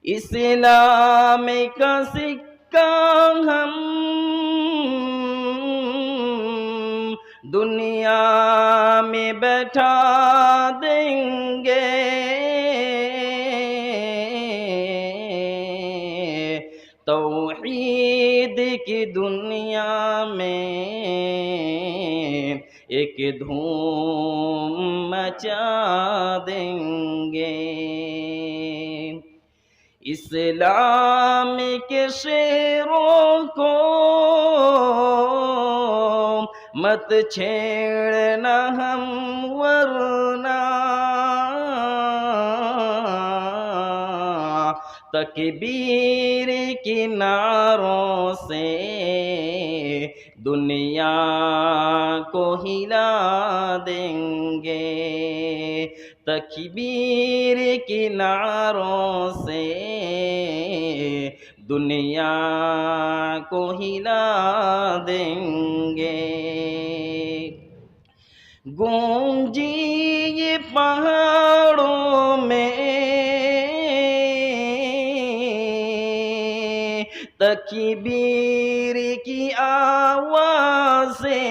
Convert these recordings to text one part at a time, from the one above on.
اسلام کا سکہ ہم دنیا میں بیٹھا دیں گے، توحید کی دنیا میں ایک دھوم مچا دیں گے۔ اسلام کے شیروں کو مت چھیڑنا ہم، ورنہ تکبیر کی نعروں سے دنیا کو ہلا دیں گے، تکبیر کی نعروں سے دنیا کو ہلا دیں گے۔ گونجی یہ پہاڑوں میں تکبیر کی آوازیں،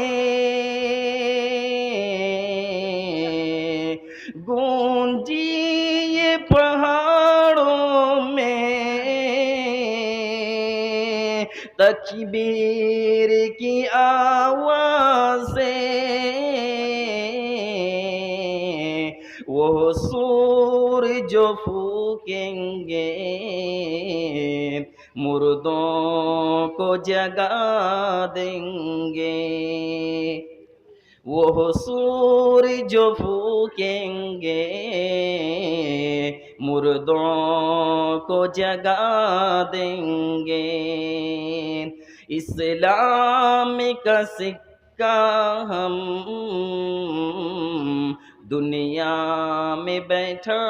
گونجی یہ پہاڑوں میں تکبیر کی آوازیں، وہ سور جو پھونکیں گے مردوں کو جگا دیں گے، وہ سور جو پھونکیں گے مردوں کو جگا دیں گے۔ اسلام کا سکہ ہم دنیا میں بیٹھا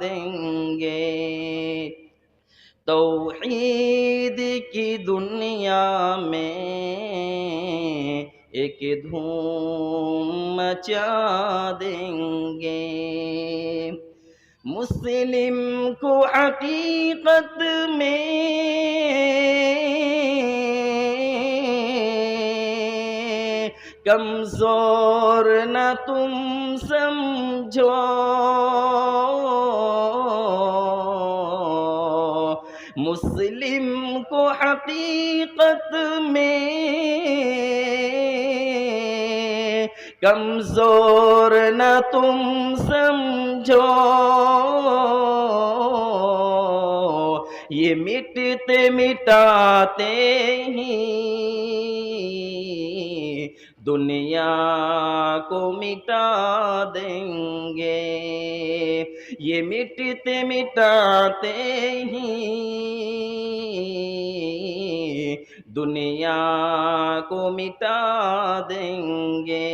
دیں گے، توحید کی دنیا میں ایک دھوم مچا دیں گے۔ مسلم کو حقیقت میں کمزور نہ تم سمجھو، مسلم کو حقیقت میں کمزور نہ تم سمجھو، یہ مٹتے مٹاتے ہی دنیا کو مٹا دیں گے، یہ مٹتے مٹاتے ہی دنیا کو مٹا دیں گے۔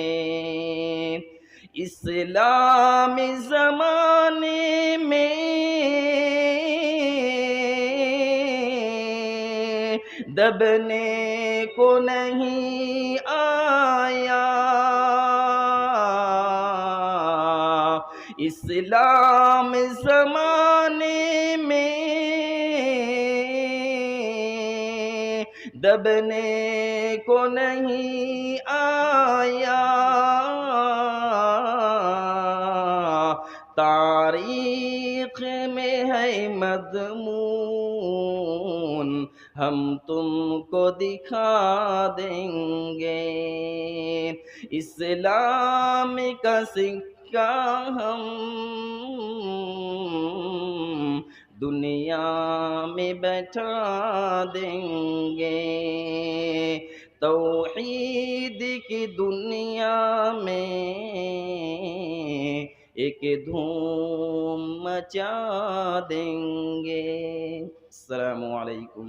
اسلامی زمانے میں دبنے کو نہیں آیا، اسلام زمانے میں دبنے کو نہیں آیا، تاریخ میں ہے مضمون ہم تم کو دکھا دیں گے، اسلام کا سکہ ہم دنیا میں بیٹھا دیں گے، توحید کی دنیا میں ایک دھوم مچا دیں گے۔ السلام علیکم۔